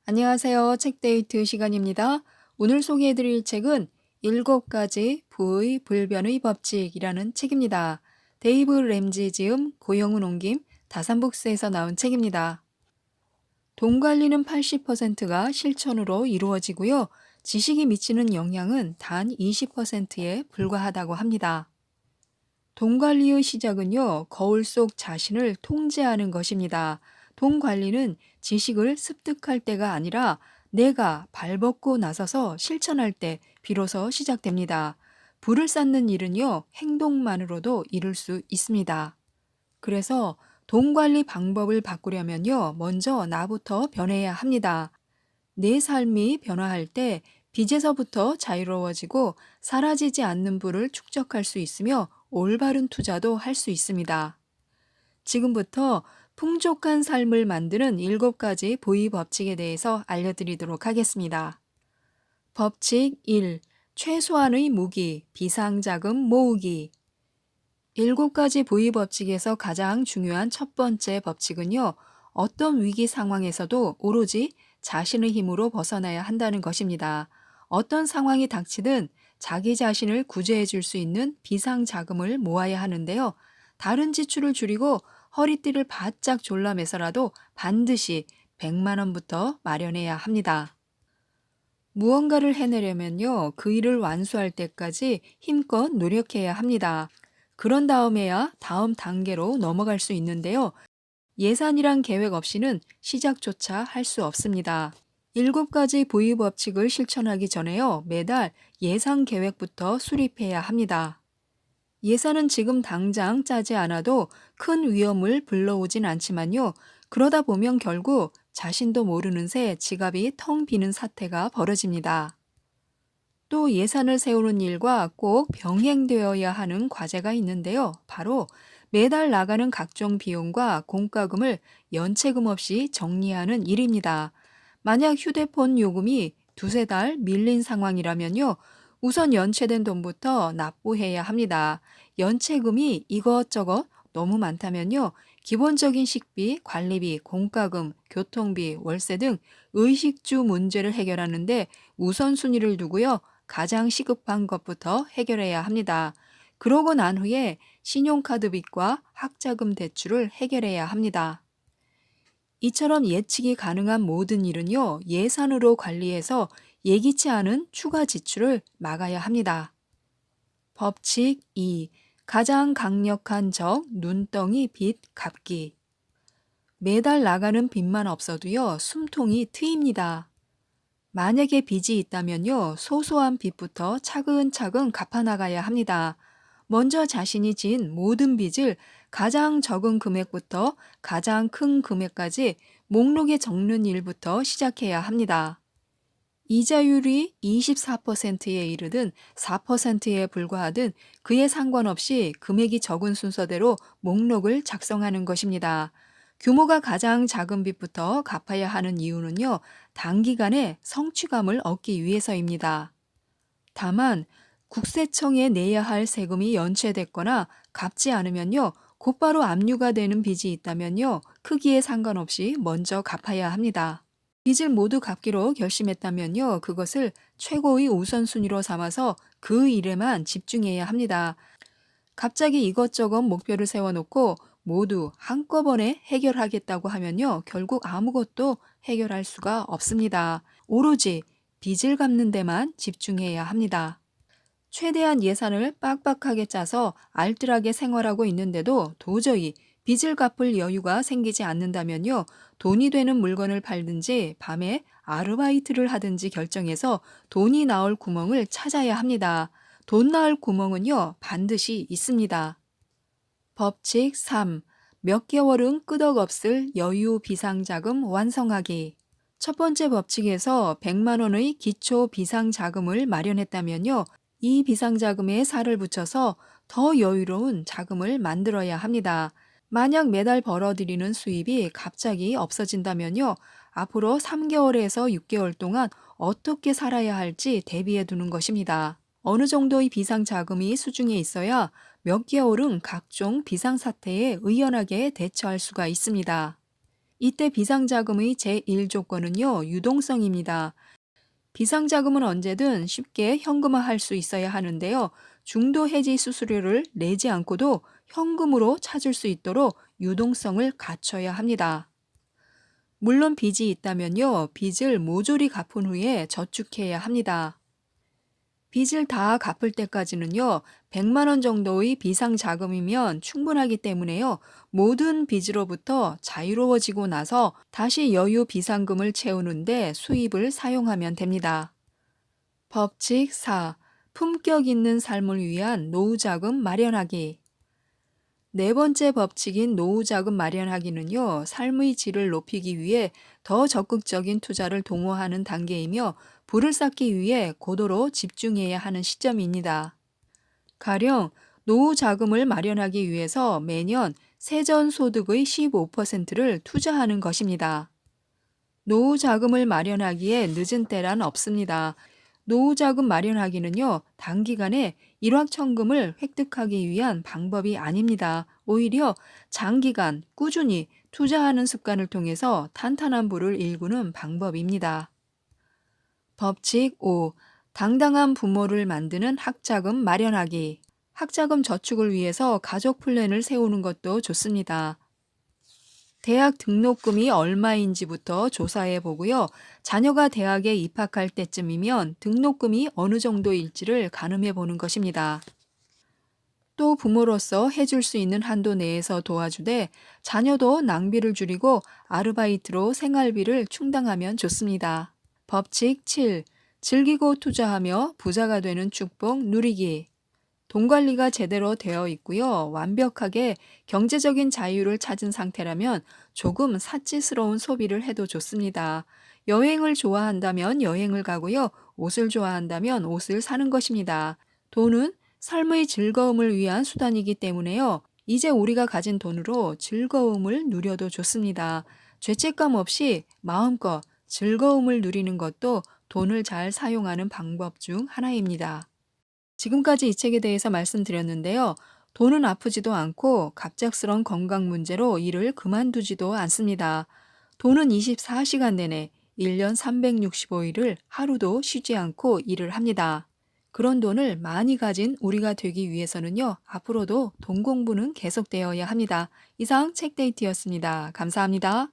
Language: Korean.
안녕하세요. 책데이트 시간입니다. 오늘 소개해드릴 책은 7가지 부의 불변의 법칙이라는 책입니다. 데이브 램지 지음, 고영훈 옮김, 다산북스에서 나온 책입니다. 돈 관리는 80%가 실천으로 이루어지고요. 지식이 미치는 영향은 단 20%에 불과하다고 합니다. 돈 관리의 시작은요, 거울 속 자신을 통제하는 것입니다. 돈 관리는 지식을 습득할 때가 아니라 내가 발벗고 나서서 실천할 때 비로소 시작됩니다. 부를 쌓는 일은요, 행동만으로도 이룰 수 있습니다. 그래서 돈 관리 방법을 바꾸려면요, 먼저 나부터 변해야 합니다. 내 삶이 변화할 때 빚에서부터 자유로워지고 사라지지 않는 부를 축적할 수 있으며 올바른 투자도 할 수 있습니다. 지금부터 풍족한 삶을 만드는 7가지 보이 법칙에 대해서 알려드리도록 하겠습니다. 법칙 1. 최소한의 무기, 비상자금 모으기. 7가지 보이 법칙에서 가장 중요한 첫 번째 법칙은요, 어떤 위기 상황에서도 오로지 자신의 힘으로 벗어나야 한다는 것입니다. 어떤 상황이 닥치든 자기 자신을 구제해 줄 수 있는 비상자금을 모아야 하는데요. 다른 지출을 줄이고 허리띠를 바짝 졸라매서라도 반드시 100만 원부터 마련해야 합니다. 무언가를 해내려면요, 그 일을 완수할 때까지 힘껏 노력해야 합니다. 그런 다음에야 다음 단계로 넘어갈 수 있는데요. 예산이란 계획 없이는 시작조차 할 수 없습니다. 7가지 보유 법칙을 실천하기 전에요, 매달 예산 계획부터 수립해야 합니다. 예산은 지금 당장 짜지 않아도 큰 위험을 불러오진 않지만요. 그러다 보면 결국 자신도 모르는 새 지갑이 텅 비는 사태가 벌어집니다. 또 예산을 세우는 일과 꼭 병행되어야 하는 과제가 있는데요. 바로 매달 나가는 각종 비용과 공과금을 연체금 없이 정리하는 일입니다. 만약 휴대폰 요금이 두세 달 밀린 상황이라면요. 우선 연체된 돈부터 납부해야 합니다. 연체금이 이것저것 너무 많다면요. 기본적인 식비, 관리비, 공과금, 교통비, 월세 등 의식주 문제를 해결하는데 우선순위를 두고요. 가장 시급한 것부터 해결해야 합니다. 그러고 난 후에 신용카드 빚과 학자금 대출을 해결해야 합니다. 이처럼 예측이 가능한 모든 일은요, 예산으로 관리해서 예기치 않은 추가 지출을 막아야 합니다. 법칙 2. 가장 강력한 적, 눈덩이 빚 갚기. 매달 나가는 빚만 없어도요, 숨통이 트입니다. 만약에 빚이 있다면요, 소소한 빚부터 차근차근 갚아나가야 합니다. 먼저 자신이 진 모든 빚을 가장 적은 금액부터 가장 큰 금액까지 목록에 적는 일부터 시작해야 합니다. 이자율이 24%에 이르든 4%에 불과하든 그에 상관없이 금액이 적은 순서대로 목록을 작성하는 것입니다. 규모가 가장 작은 빚부터 갚아야 하는 이유는요, 단기간에 성취감을 얻기 위해서입니다. 다만 국세청에 내야 할 세금이 연체됐거나 갚지 않으면요, 곧바로 압류가 되는 빚이 있다면요, 크기에 상관없이 먼저 갚아야 합니다. 빚을 모두 갚기로 결심했다면요, 그것을 최고의 우선순위로 삼아서 그 일에만 집중해야 합니다. 갑자기 이것저것 목표를 세워놓고 모두 한꺼번에 해결하겠다고 하면요, 결국 아무것도 해결할 수가 없습니다. 오로지 빚을 갚는 데만 집중해야 합니다. 최대한 예산을 빡빡하게 짜서 알뜰하게 생활하고 있는데도 도저히 빚을 갚을 여유가 생기지 않는다면요, 돈이 되는 물건을 팔든지 밤에 아르바이트를 하든지 결정해서 돈이 나올 구멍을 찾아야 합니다. 돈 나올 구멍은요, 반드시 있습니다. 법칙 3. 몇 개월은 끄덕없을 여유 비상자금 완성하기. 첫 번째 법칙에서 100만 원의 기초 비상자금을 마련했다면요, 이 비상자금에 살을 붙여서 더 여유로운 자금을 만들어야 합니다. 만약 매달 벌어들이는 수입이 갑자기 없어진다면요, 앞으로 3개월에서 6개월 동안 어떻게 살아야 할지 대비해 두는 것입니다. 어느 정도의 비상자금이 수중에 있어야 몇 개월은 각종 비상사태에 의연하게 대처할 수가 있습니다. 이때 비상자금의 제1조건은요, 유동성입니다. 비상자금은 언제든 쉽게 현금화할 수 있어야 하는데요. 중도 해지 수수료를 내지 않고도 현금으로 찾을 수 있도록 유동성을 갖춰야 합니다. 물론 빚이 있다면요, 빚을 모조리 갚은 후에 저축해야 합니다. 빚을 다 갚을 때까지는요, 100만 원 정도의 비상자금이면 충분하기 때문에요, 모든 빚으로부터 자유로워지고 나서 다시 여유 비상금을 채우는데 수입을 사용하면 됩니다. 법칙 4. 품격 있는 삶을 위한 노후자금 마련하기. 네 번째 법칙인 노후자금 마련하기는요, 삶의 질을 높이기 위해 더 적극적인 투자를 동원하는 단계이며, 부를 쌓기 위해 고도로 집중해야 하는 시점입니다. 가령 노후자금을 마련하기 위해서 매년 세전소득의 15%를 투자하는 것입니다. 노후자금을 마련하기에 늦은 때란 없습니다. 노후자금 마련하기는요, 단기간에 일확천금을 획득하기 위한 방법이 아닙니다. 오히려 장기간 꾸준히 투자하는 습관을 통해서 탄탄한 부를 일구는 방법입니다. 법칙 5. 당당한 부모를 만드는 학자금 마련하기. 학자금 저축을 위해서 가족 플랜을 세우는 것도 좋습니다. 대학 등록금이 얼마인지부터 조사해 보고요. 자녀가 대학에 입학할 때쯤이면 등록금이 어느 정도일지를 가늠해 보는 것입니다. 또 부모로서 해줄 수 있는 한도 내에서 도와주되 자녀도 낭비를 줄이고 아르바이트로 생활비를 충당하면 좋습니다. 법칙 7. 즐기고 투자하며 부자가 되는 축복 누리기. 돈 관리가 제대로 되어 있고요. 완벽하게 경제적인 자유를 찾은 상태라면 조금 사치스러운 소비를 해도 좋습니다. 여행을 좋아한다면 여행을 가고요. 옷을 좋아한다면 옷을 사는 것입니다. 돈은 삶의 즐거움을 위한 수단이기 때문에요. 이제 우리가 가진 돈으로 즐거움을 누려도 좋습니다. 죄책감 없이 마음껏 즐거움을 누리는 것도 돈을 잘 사용하는 방법 중 하나입니다. 지금까지 이 책에 대해서 말씀드렸는데요. 돈은 아프지도 않고 갑작스런 건강 문제로 일을 그만두지도 않습니다. 돈은 24시간 내내 1년 365일을 하루도 쉬지 않고 일을 합니다. 그런 돈을 많이 가진 우리가 되기 위해서는요, 앞으로도 돈 공부는 계속되어야 합니다. 이상 책데이트였습니다. 감사합니다.